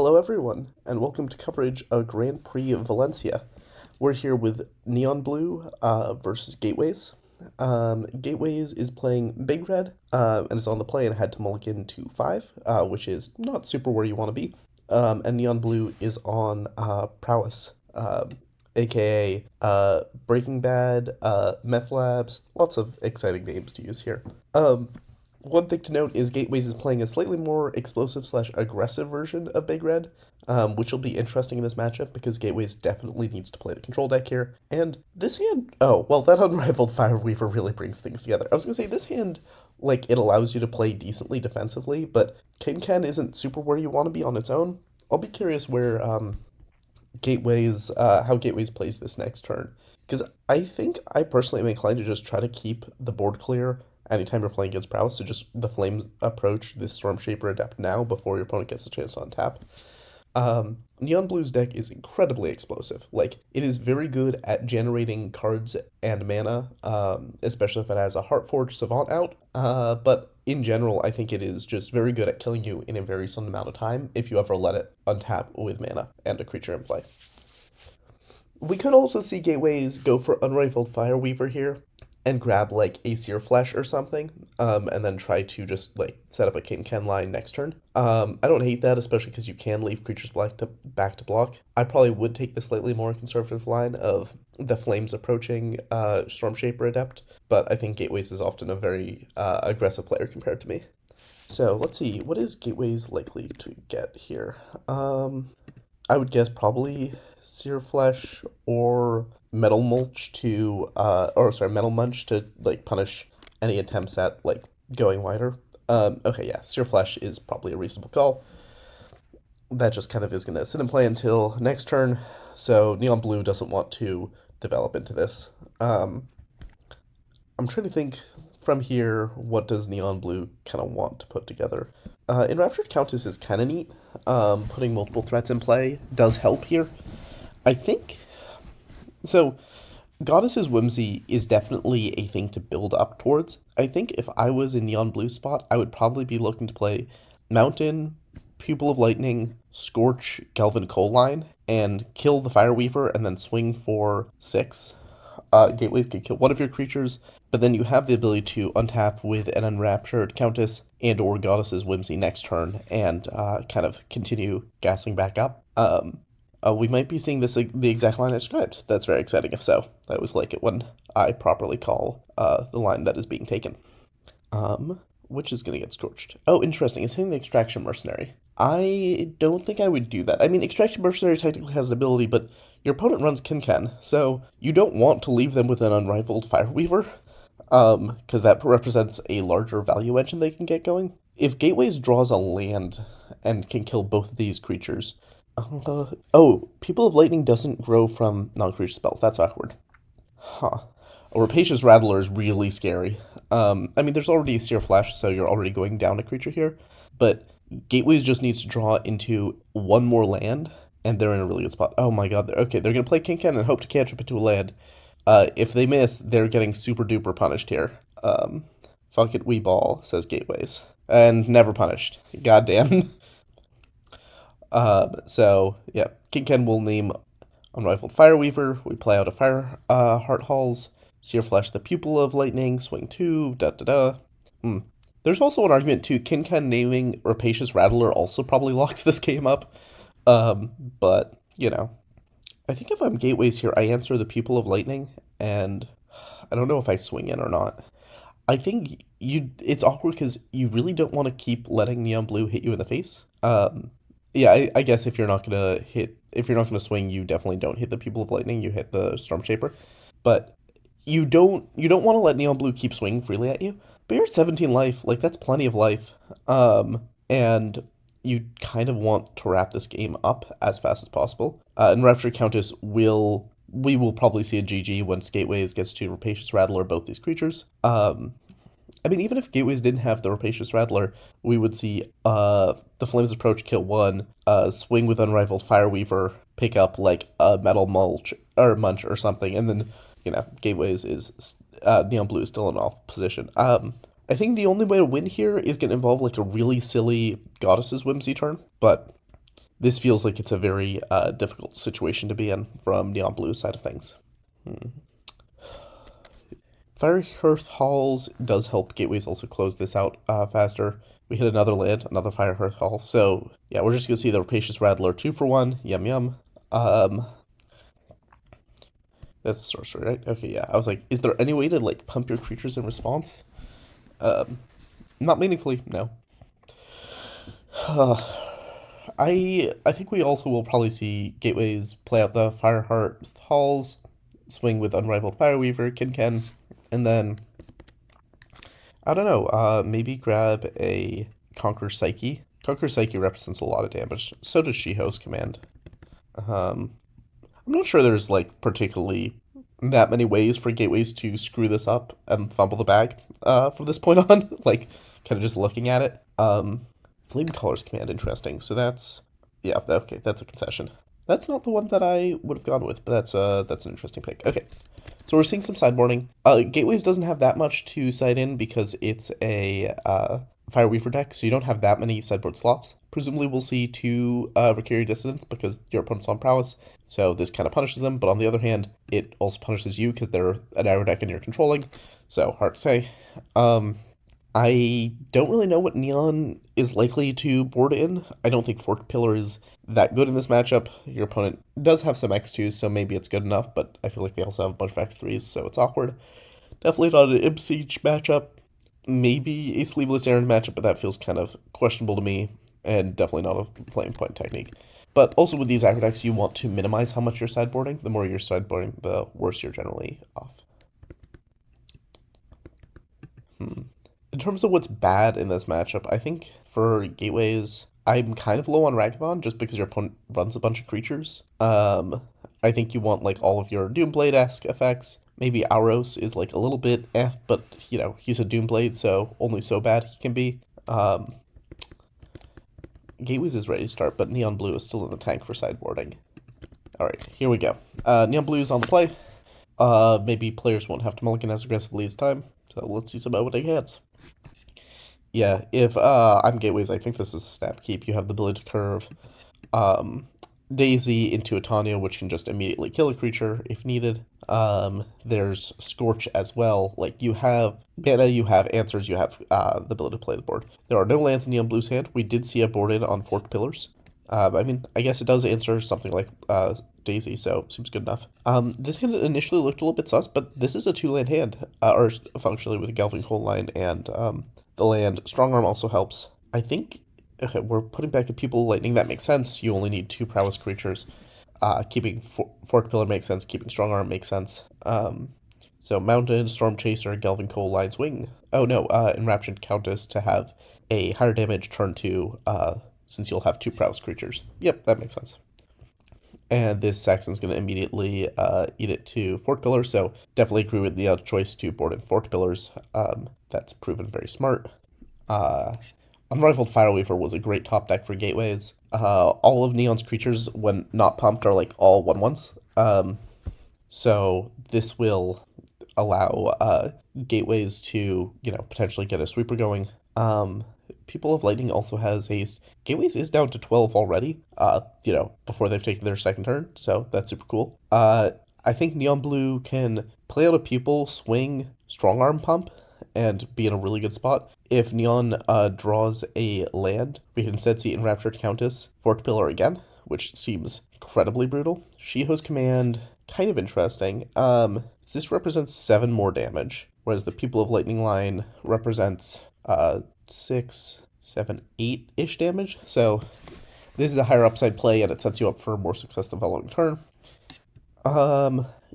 Hello everyone, and welcome to coverage of Grand Prix of Valencia. We're here with Neon Blue versus Gateways. Gateways is playing Big Red, and is on the play and had to mulligan to 5, which is not super where you want to be. And Neon Blue is on Prowess, aka Breaking Bad, Meth Labs, lots of exciting names to use here. One thing to note is Gateways is playing a slightly more explosive/aggressive version of Big Red, which will be interesting in this matchup because Gateways definitely needs to play the control deck here. And this hand, oh, well, that Unrivaled Fireweaver really brings things together. I was going to say, this hand, like, it allows you to play decently defensively, but Ken isn't super where you want to be on its own. I'll be curious where Gateways, how Gateways plays this next turn. Because I think I personally am inclined to just try to keep the board clear anytime you're playing against Prowess, so just the Flames approach the Stormshaper Adept now before your opponent gets a chance to untap. Neon Blue's deck is incredibly explosive. Like, it is very good at generating cards and mana, especially if it has a Heartforged Savant out, but in general, I think it is just very good at killing you in a very sudden amount of time if you ever let it untap with mana and a creature in play. We could also see Gateways go for Unrivaled Fireweaver here, and grab, like, a Sear Flesh or something, and then try to just, like, set up a Ken line next turn. I don't hate that, especially because you can leave creatures back to block. I probably would take the slightly more conservative line of the Flames approaching Stormshaper Adept, but I think Gateways is often a very aggressive player compared to me. So, let's see, what is Gateways likely to get here? I would guess probably Sear Flesh or Metal Mulch Metal Munch to, like, punish any attempts at, like, going wider. Okay, yeah, Sear Flesh is probably a reasonable call. That just kind of is going to sit and play until next turn, so Neon Blue doesn't want to develop into this. I'm trying to think from here, what does Neon Blue kind of want to put together? Enraptured Countess is kind of neat. Putting multiple threats in play does help here. I think so. Goddess's Whimsy is definitely a thing to build up towards. I think if I was in Neon Blue spot, I would probably be looking to play Mountain, Pupil of Lightning, Scorch, Galvin Coal Line, and kill the Fireweaver and then swing for 6. Gateways can kill one of your creatures, but then you have the ability to untap with an Enraptured Countess and or Goddess's Whimsy next turn and kind of continue gassing back up. We might be seeing this the exact line I described. That's very exciting if so. I always like it when I properly call the line that is being taken. Which is going to get scorched. Oh, interesting. It's hitting the Extraction Mercenary. I don't think I would do that. I mean, Extraction Mercenary technically has an ability, but your opponent runs Ken, so you don't want to leave them with an Unrivaled Fireweaver, because that represents a larger value engine they can get going. If Gateways draws a land and can kill both of these creatures, People of Lightning doesn't grow from non-creature spells. That's awkward. Huh. A Rapacious Rattler is really scary. I mean, there's already a Sear Flash, so you're already going down a creature here. But Gateways just needs to draw into one more land, and they're in a really good spot. Oh my god. They're going to play Ken and hope to cantrip into a land. If they miss, they're getting super duper punished here. Fuck it, we ball, says Gateways. And never punished. Goddamn. So, yeah, Ken will name Unrivaled Fireweaver, we play out a Fire Heart Halls, Sear Flesh the Pupil of Lightning, swing 2, There's also an argument, too, Ken naming Rapacious Rattler also probably locks this game up, but, you know, I think if I'm Gateways here, I answer the Pupil of Lightning, and I don't know if I swing in or not. I think it's awkward because you really don't want to keep letting Neon Blue hit you in the face. Yeah, I guess if you're not gonna swing, you definitely don't hit the Pupil of Lightning. You hit the Stormshaper, but you don't want to let Neon Blue keep swinging freely at you. But you're at 17 life, like that's plenty of life, and you kind of want to wrap this game up as fast as possible. And Rapture Countess we will probably see a GG once Gateways gets to Rapacious Rattler both these creatures. I mean, even if Gateways didn't have the Rapacious Rattler, we would see the Flames approach kill 1, swing with Unrivaled Fireweaver, pick up like a Metal Mulch or Munch or something, and then, you know, Gateways is Neon Blue is still in off position. I think the only way to win here is going to involve like a really silly Goddess's Whimsy turn, but This feels like it's a very difficult situation to be in from Neon Blue's side of things. Fire Hearth Halls does help Gateways also close this out faster. We hit another land, another Fire Hearth Hall. So, yeah, we're just going to see the Rapacious Rattler 2 for 1. Yum yum. That's sorcery, right? Okay, yeah. I was like, is there any way to, like, pump your creatures in response? Not meaningfully, no. I think we also will probably see Gateways play out the Fireheart Halls, swing with Unrivaled Fireweaver, Ken, and then I don't know, maybe grab a Conquer Psyche. Conquer Psyche represents a lot of damage. So does She-Ho's command. I'm not sure there's like particularly that many ways for Gateways to screw this up and fumble the bag from this point on. Like, kind of just looking at it. Flame Caller's command, interesting. So that's, yeah, okay, that's a concession. That's not the one that I would have gone with, but that's an interesting pick. Okay, so we're seeing some sideboarding. Gateways doesn't have that much to side in because it's a Fireweaver deck, so you don't have that many sideboard slots. Presumably we'll see 2 Vicarious Dissonance because your opponent's on Prowess, so this kind of punishes them, but on the other hand, it also punishes you because they're an aggro deck and you're controlling, so hard to say. I don't really know what Neon is likely to board in. I don't think Forked Pillar is that good in this matchup. Your opponent does have some X2s, so maybe it's good enough, but I feel like they also have a bunch of X3s, so it's awkward. Definitely not an Imp Siege matchup. Maybe a Sleeveless Errand matchup, but that feels kind of questionable to me, and definitely not a Flame Point technique. But also with these aggro decks, you want to minimize how much you're sideboarding. The more you're sideboarding, the worse you're generally off. In terms of what's bad in this matchup, I think for Gateways, I'm kind of low on Ragavan just because your opponent runs a bunch of creatures. I think you want like all of your Doomblade-esque effects. Maybe Auros is like a little bit but you know, he's a Doomblade, so only so bad he can be. Gateways is ready to start, but Neon Blue is still in the tank for sideboarding. Alright, here we go. Neon Blue is on the play. Maybe players won't have to mulligan as aggressively this time, so let's see some opening hands. Yeah, if I'm Gateways, I think this is a snap keep. You have the ability to curve Daisy into a Tanya, which can just immediately kill a creature if needed. There's Scorch as well. Like, you have mana, you have answers, you have the ability to play the board. There are no lands in Neon Blue's hand. We did see a board in on Forked Pillars. I mean, I guess it does answer something like Daisy, so seems good enough. This hand initially looked a little bit sus, but this is a 2-land hand, or functionally with a Galvin Coal Line and the land. Strong Arm also helps. I think, okay, we're putting back a Pupil Lightning. That makes sense. You only need 2 Prowess creatures. Keeping Forked Pillar makes sense. Keeping Strong Arm makes sense. So Mountain, Storm Chaser, Galvin Coal, Line's Wing. Oh no, Enraptured Countess to have a higher damage turn 2, since you'll have 2 Prowess creatures. Yep, that makes sense. And this Saxon's going to immediately eat it to Forked Pillar, so definitely agree with the choice to board in Forked Pillars. That's proven very smart. Unrivaled Fireweaver was a great top deck for Gateways. All of Neon's creatures, when not pumped, are like all 1/1s. So this will allow Gateways to, you know, potentially get a sweeper going. People of Lightning also has haste. Gateways is down to 12 already, you know, before they've taken their second turn, so that's super cool. I think Neon Blue can play out a Pupil, swing, Strong Arm pump, and be in a really good spot. If Neon draws a land, we can instead see Enraptured Countess, Forked Pillar again, which seems incredibly brutal. She-Ho's command, kind of interesting. This represents 7 more damage, whereas the People of Lightning line represents 6, 7, 8-ish damage. So this is a higher upside play, and it sets you up for more success the following turn.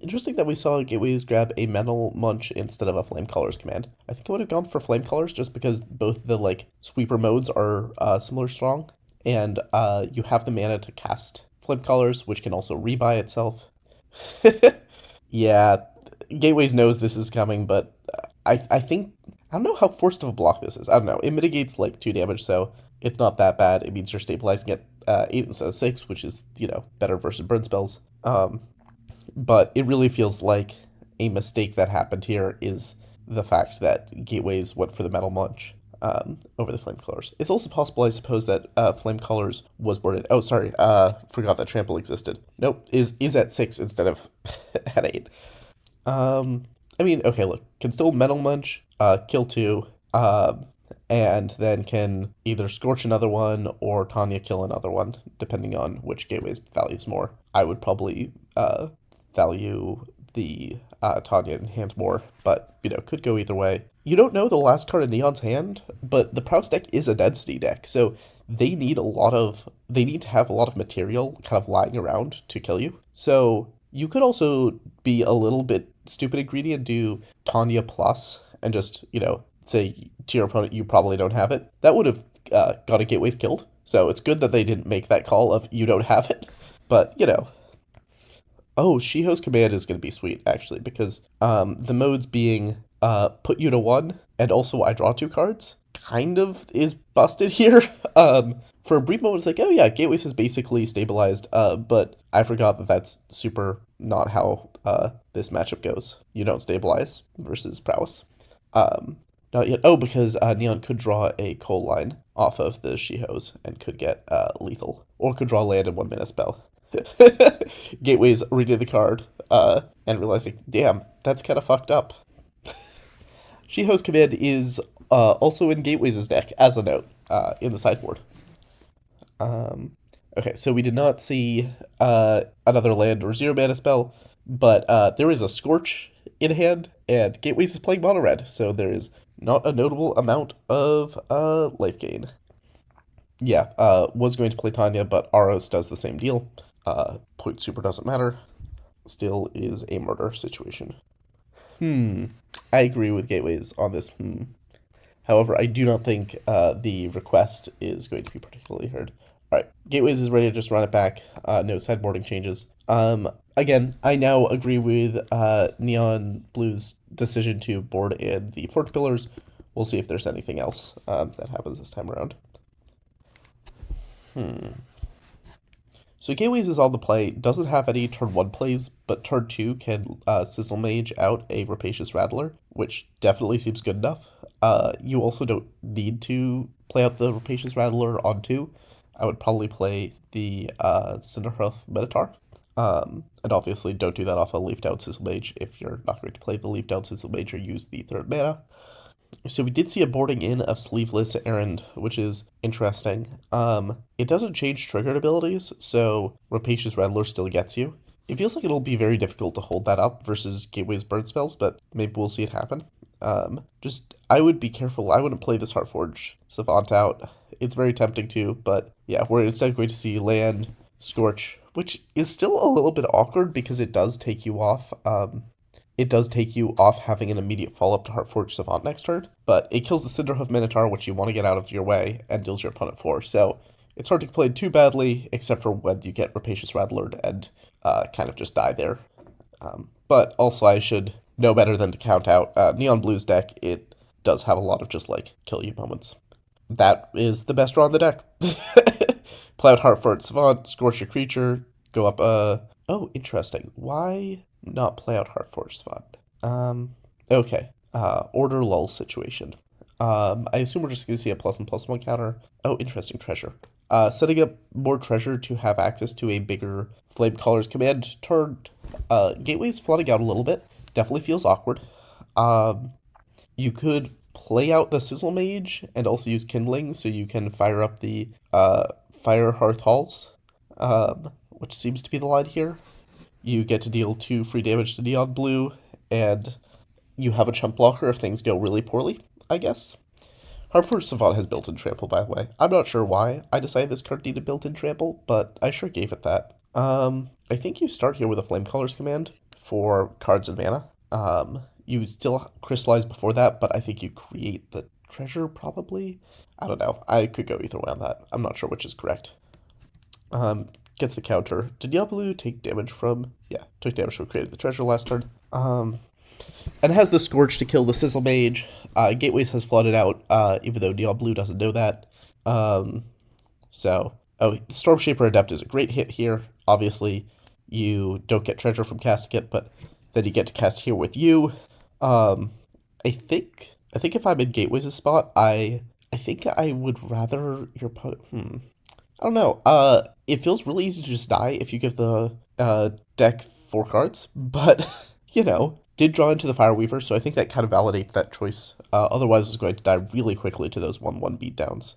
Interesting that we saw Gateways grab a Mental Munch instead of a Flame Caller's command. I think I would have gone for Flame Callers just because both the like sweeper modes are similar strong, and you have the mana to cast Flame Callers, which can also rebuy itself. Yeah, Gateways knows this is coming, but I think, I don't know how forced of a block this is. I don't know. It mitigates like 2 damage, so it's not that bad. It means you're stabilizing at 8 instead of 6, which is, you know, better versus burn spells. But it really feels like a mistake that happened here is the fact that Gateways went for the Metal Munch. over the flame colors. It's also possible, I suppose, that flame colors was boarded. Oh, sorry, forgot that trample existed. Nope, is at 6 instead of at 8. I mean, okay, look, can still Metal Munch, kill 2, and then can either Scorch another one or Tanya kill another one, depending on which gateways values more. I would probably value the Tanya in hand more, but, could go either way. You don't know the last card in Neon's hand, but the Prowess deck is a density deck, so they need to have a lot of material kind of lying around to kill you. So you could also be a little bit stupid and greedy and do Tanya plus and just, say to your opponent, you probably don't have it. That would have got a gateways killed. So it's good that they didn't make that call of you don't have it. But, Oh, Shiho's command is going to be sweet, actually, because the modes being put you to 1 and also I draw 2 cards kind of is busted here. For a brief moment, it's like, oh yeah, Gateways is basically stabilized, but I forgot that that's super not how this matchup goes. You don't stabilize versus Prowess. Not yet. Oh, because Neon could draw a coal line off of the Shihos and could get lethal, or could draw land in 1 mana spell. Gateways reading the card and realizing, damn, that's kind of fucked up. Shiho's command is also in Gateways' deck, as a note, in the sideboard. Okay, so we did not see another land or 0 mana spell, but there is a Scorch in hand, and Gateways is playing mono red, so there is not a notable amount of life gain. Yeah, was going to play Tanya, but Aros does the same deal. Point super doesn't matter. Still is a murder situation. I agree with Gateways on this. However, I do not think the request is going to be particularly heard. Alright, Gateways is ready to just run it back. No sideboarding changes. Again, I now agree with Neon Blue's decision to board in the Forge Pillars. We'll see if there's anything else that happens this time around. So Gateways is on the play, doesn't have any turn 1 plays, but turn 2 can Sizzle Mage out a Rapacious Rattler, which definitely seems good enough. You also don't need to play out the Rapacious Rattler on 2. I would probably play the Cinderhoof Minotaur. And obviously don't do that off a Leafed Out Sizzle Mage if you're not going to play the Leafed Out Sizzle Mage or use the 3rd mana. So we did see a boarding in of Sleeveless Errand, which is interesting. It doesn't change triggered abilities, so Rapacious Rattler still gets you. It feels like it'll be very difficult to hold that up versus Gateway's burn spells, but maybe we'll see it happen. I would be careful. I wouldn't play this Heartforge Savant out. It's very tempting to, but yeah, we're instead going to see land, Scorch, which is still a little bit awkward because it does take you off. It does take you off having an immediate follow-up to Heartforge Savant next turn, but it kills the Cinderhoof Minotaur, which you want to get out of your way, and deals your opponent 4. So it's hard to play too badly, except for when you get Rapacious Rattler and kind of just die there. But also I should know better than to count out Neon Blue's deck. It does have a lot of just, kill you moments. That is the best draw in the deck. Play out Heartforge Savant, Scorch your creature, go up, oh, interesting. Why not play out Heartforge Savant? Okay. Order lull situation. I assume we're just going to see a +1/+1 counter. Oh, interesting, treasure. Setting up more treasure to have access to a bigger Flame Caller's command turn. Gateway's flooding out a little bit. Definitely feels awkward. You could play out the Sizzle Mage and also use Kindling so you can fire up the Fire Hearth Halls, which seems to be the line here. You get to deal 2 free damage to Neon Blue, and you have a chump blocker if things go really poorly, I guess. Heartforge Savant has built-in trample, by the way. I'm not sure why I decided this card needed built-in trample, but I sure gave it that. I think you start here with a Flame Caller's command for cards and mana. You still crystallize before that, but I think you create the treasure, probably? I don't know. I could go either way on that. I'm not sure which is correct. Gets the counter. Did Diablo take damage from? Yeah, took damage from creating the treasure last turn. And has the Scorch to kill the Sizzle Mage. Gateways has flooded out, even though Diablo doesn't know that. Stormshaper Adept is a great hit here. Obviously, you don't get treasure from casting it, but then you get to cast here with you. I think if I'm in Gateways' spot, I I think I would rather your opponent. I don't know. It feels really easy to just die if you give the deck 4 cards, but did draw into the Fireweaver, so I think that kind of validates that choice. Otherwise, it's going to die really quickly to those 1/1 beatdowns.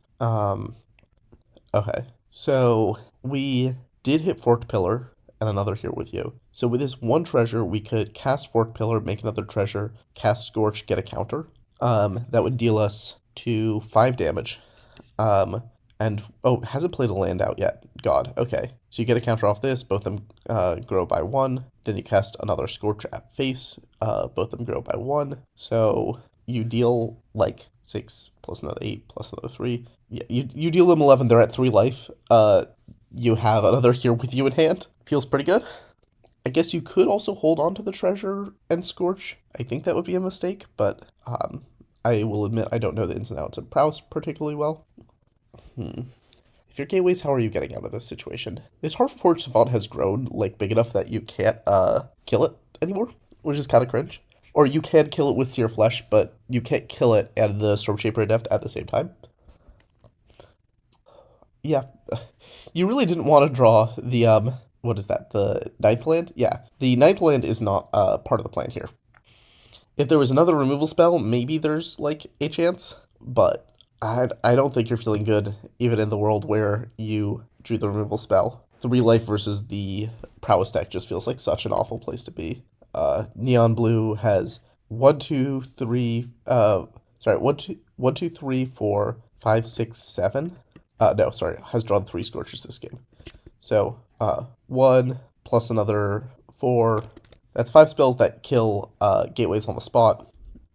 Okay, so we did hit Forked Pillar and another here with you. So with this one treasure, we could cast Forked Pillar, make another treasure, cast Scorch, get a counter. That would deal us to 5 damage. And, oh, hasn't played a land out yet. God, okay. So you get a counter off this, both of them grow by 1. Then you cast another Scorch at face, both of them grow by 1. So you deal, like, 6 plus another 8 plus another 3. Yeah, you deal them 11, they're at 3 life. You have another here with you in hand. Feels pretty good. I guess you could also hold on to the treasure and Scorch. I think that would be a mistake, but I will admit I don't know the ins and outs of Prowess particularly well. If you're Gateways, how are you getting out of this situation? This Heartforged Savant has grown, like, big enough that you can't, kill it anymore, which is kind of cringe. Or you can kill it with Sear Flesh, but you can't kill it and the Stormshaper Adept at the same time. Yeah. You really didn't want to draw the, what is that, the 9th land? Yeah, the 9th land is not, part of the plan here. If there was another removal spell, maybe there's, like, a chance, but I don't think you're feeling good, even in the world where you drew the removal spell. 3 life versus the Prowess deck just feels like such an awful place to be. Neon Blue has 1, 2, 3, sorry, 1, 2, 3, 4, 5, 6, 7. No, sorry, has drawn 3 Scorches this game. So, 1 plus another 4. That's 5 spells that kill Gateways on the spot,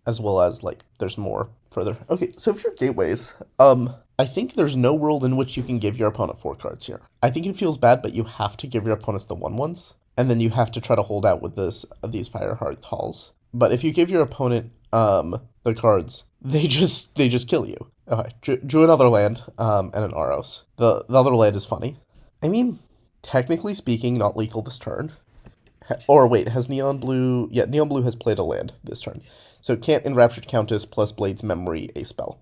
as well as, like, there's more further. Okay, so if you're Gateways, I think there's no world in which you can give your opponent 4 cards here. I think it feels bad, but you have to give your opponents the 1/1s, and then you have to try to hold out with these Fireheart Halls. But if you give your opponent the cards, they just kill you. Okay, drew another land and an Aros. The other land is funny. I mean, technically speaking, not lethal this turn. Or wait, has Neon Blue... Yeah, Neon Blue has played a land this turn. So it can't Enraptured Countess plus Blade's Memory a spell.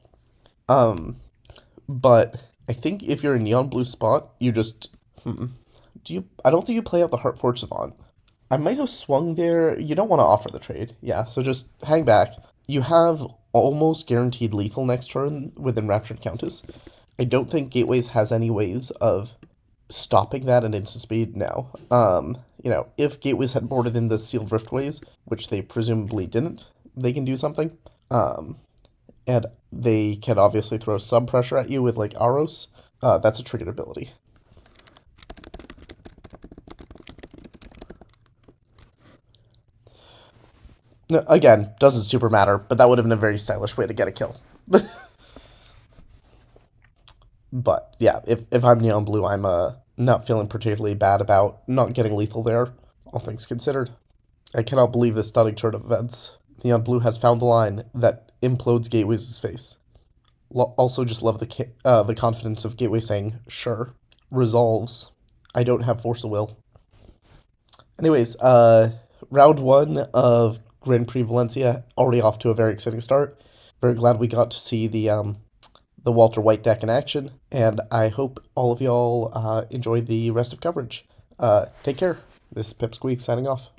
But I think if you're in Neon Blue spot, you just... I don't think you play out the Heartforged Savant. I might have swung there. You don't want to offer the trade. Yeah, so just hang back. You have almost guaranteed lethal next turn with Enraptured Countess. I don't think Gateways has any ways of stopping that at instant speed now. If Gateways had boarded in the Sealed Riftways, which they presumably didn't, they can do something. And they can obviously throw some pressure at you with, like, Aros. That's a triggered ability. No, again, doesn't super matter, but that would have been a very stylish way to get a kill. But, yeah, if I'm Neon Blue, I'm not feeling particularly bad about not getting lethal there, all things considered. I cannot believe this stunning turn of events. Neon Blue has found the line that implodes Gateways' face. Also just love the confidence of Gateway saying, sure, resolves. I don't have Force of Will. Anyways, round 1 of Grand Prix Valencia, already off to a very exciting start. Very glad we got to see the Walter White deck in action, and I hope all of y'all enjoy the rest of coverage. Take care. This is Pipsqueak signing off.